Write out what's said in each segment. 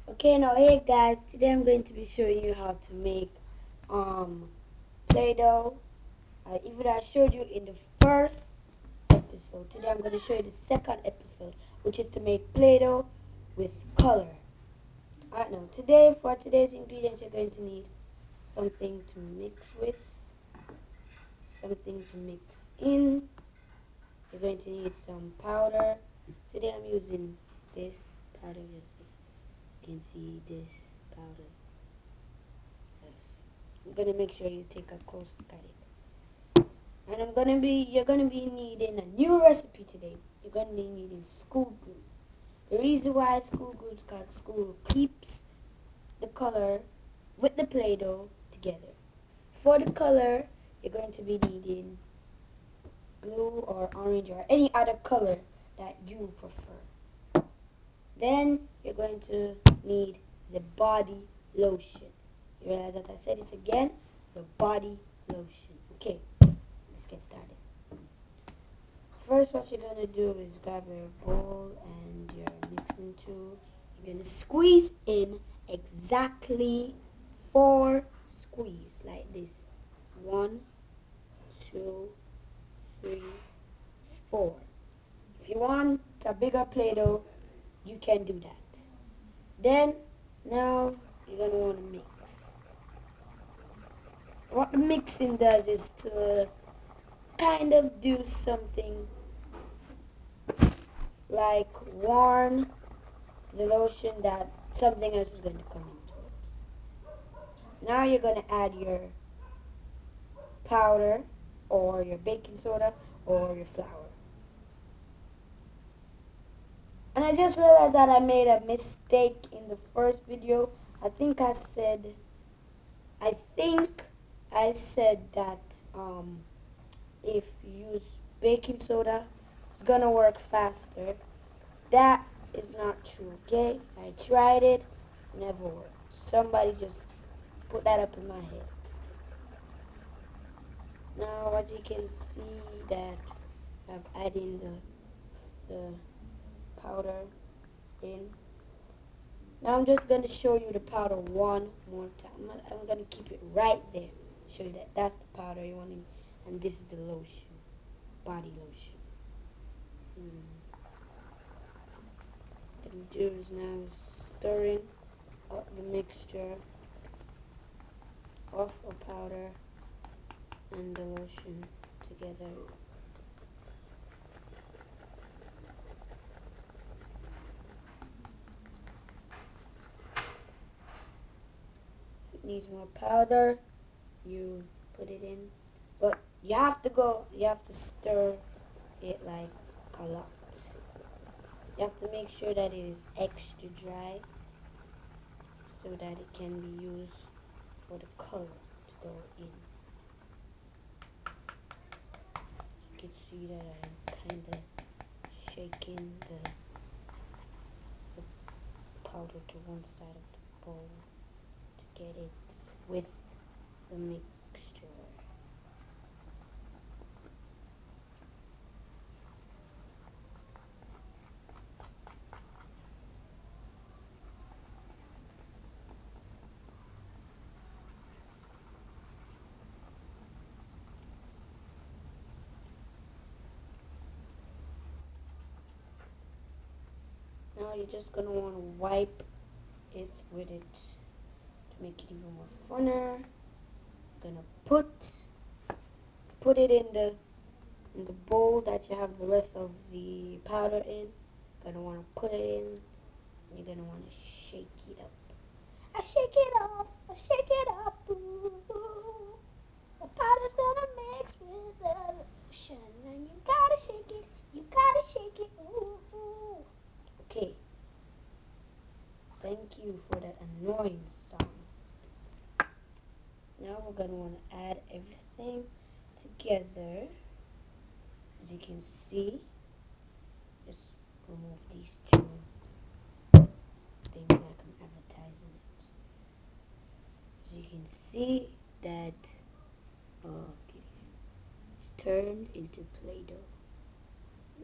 Okay, now hey guys, today I'm going to be showing you how to make Play-Doh. Even I showed you in the first episode. Today I'm going to show you the second episode, which is to make Play-Doh with color. Alright, now today for today's ingredients you're going to need something to mix with, something to mix in. You're going to need some powder. Today I'm using this powder. Yes, you can see this powder. Yes. I'm gonna make sure you take a close look at it. And you're gonna be needing a new recipe today. You're gonna be needing school glue. The reason why school glue is because school glue keeps the color with the Play-Doh together. For the color, you're going to be needing blue or orange or any other color that you prefer. Then you're going to need the body lotion. You realize that I said it again? The body lotion. Okay, let's get started. First, what you're going to do is grab your bowl and your mixing tool. You're going to squeeze in exactly 4 squeeze like this. 1, 2, 3, 4. If you want a bigger Play-Doh, you can do that. Then, now, you're going to want to mix. What the mixing does is to kind of do something like warn the lotion that something else is going to come into it. Now you're going to add your powder or your baking soda or your flour. And I just realized that I made a mistake in the first video. I think I said that if you use baking soda, it's gonna work faster. That is not true, okay? I tried it, never worked. Somebody just put that up in my head. Now, as you can see that I'm adding the powder in. Now I'm just going to show you the powder one more time. I'm going to keep it right there. Show you that that's the powder you want in, and this is the lotion, body lotion. What I'm doing is now stirring up the mixture of the powder and the lotion together. If it needs more powder, you put it in, but you have to stir it like a lot. You have to make sure that it is extra dry so that it can be used for the color to go in. You can see that I'm kind of shaking the powder to one side of the bowl to get it with the mixture. Now you're just going to want to wipe it with it to make it even more funner. You're going to put it in the bowl that you have the rest of the powder in. You're going to want to put it in, and you're going to want to shake it up. I shake it up, I shake it up, ooh, ooh. The powder's gonna mix with the lotion, and you gotta shake it, ooh, ooh. Okay, thank you for that annoying song. Now we're gonna want to add everything together. As you can see, just remove these two things like I'm advertising it. As you can see that it's turned into Play-Doh.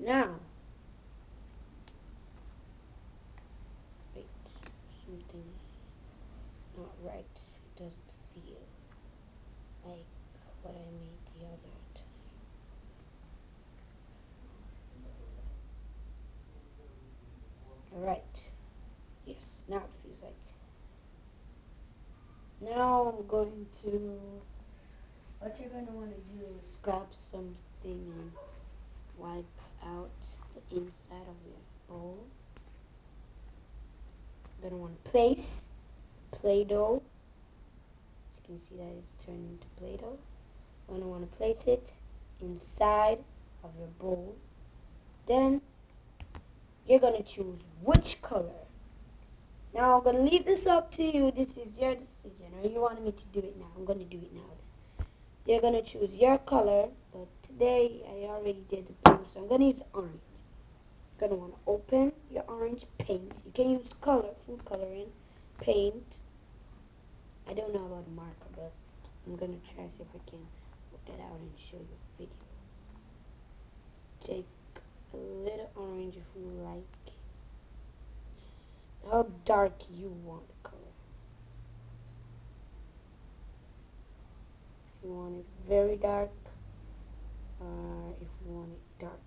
Now, wait, something's not right. It doesn't feel like what I made the other time. Alright. Yes, now it feels like. Now I'm going to, what you're going to want to do is grab something and wipe out the inside of your bowl. You're going to want to place Play-Doh. As you can see that it's turned into Play-Doh. You're going to want to place it inside of your bowl. Then you're going to choose which color. Now I'm going to leave this up to you. This is your decision. Or you wanted me to do it now. I'm going to do it now. You're going to choose your color. But today I already did the blue. So I'm going to use orange. You're going to want to open your orange paint. You can use color, food coloring, paint. I don't know about a marker, but I'm going to try to see if I can work that out and show you a video. Take a little orange if you like. How dark you want the color. If you want it very dark, or if you want it dark.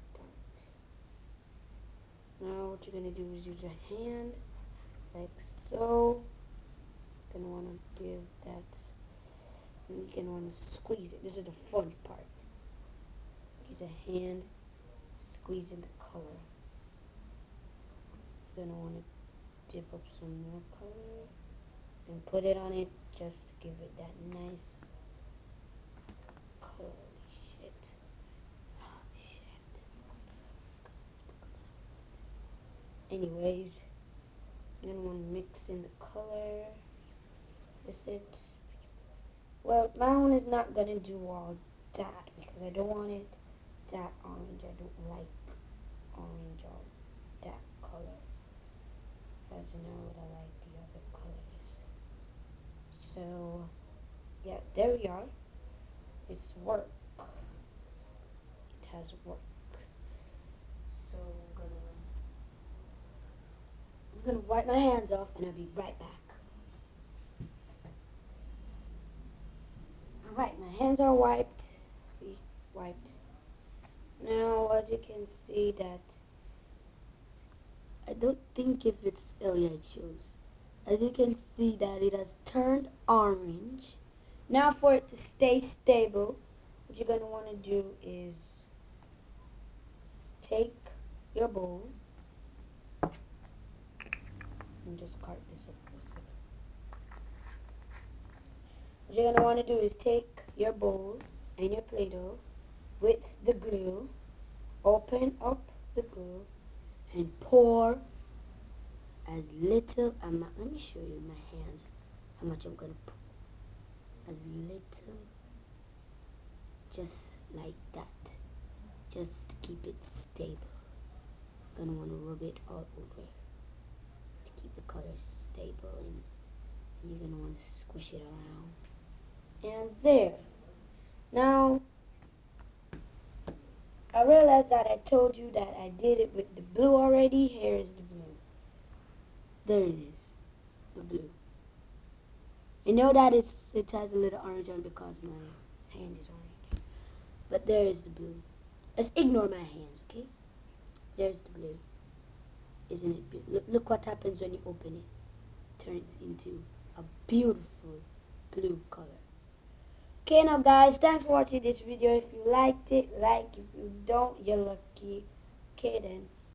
Now what you're going to do is use your hand, like so. You're going to want to give that, and you're going to want to squeeze it. This is the fun part. Use a hand, squeeze in the color. You're going to want to dip up some more color and put it on it just to give it that nice color. Anyways, you're going to want to mix in the color. That's it. Well, my one is not going to do all that because I don't want it that orange. I don't like orange or that color. As you know, I like the other colors. So, yeah, there we are. It's work. It has work. So I'm gonna wipe my hands off and I'll be right back. Alright, my hands are wiped. See, wiped. Now, as you can see that I don't think if it's, oh yeah, it shows. As you can see that it has turned orange. Now for it to stay stable, what you're going to want to do is take your bowl and just cart this up for a second. What you're going to want to do is take your bowl and your Play-Doh with the glue, open up the glue, and pour as little amount. Let me show you my hands how much I'm going to pour. As little, just like that, just to keep it stable. You're going to want to rub it all over to keep the color stable, and you're going to want to squish it around. And there. Now, I realized that I told you that I did it with the blue already. Here is the blue. There it is, the blue. I know that it has a little orange on because my hand is orange. But there is the blue. Let's ignore my hands, okay? There's the blue. Isn't it beautiful? Look what happens when you open it. Turns into a beautiful blue color. Okay, now guys, thanks for watching this video. If you liked it, like. If you don't, you're lucky. Okay then.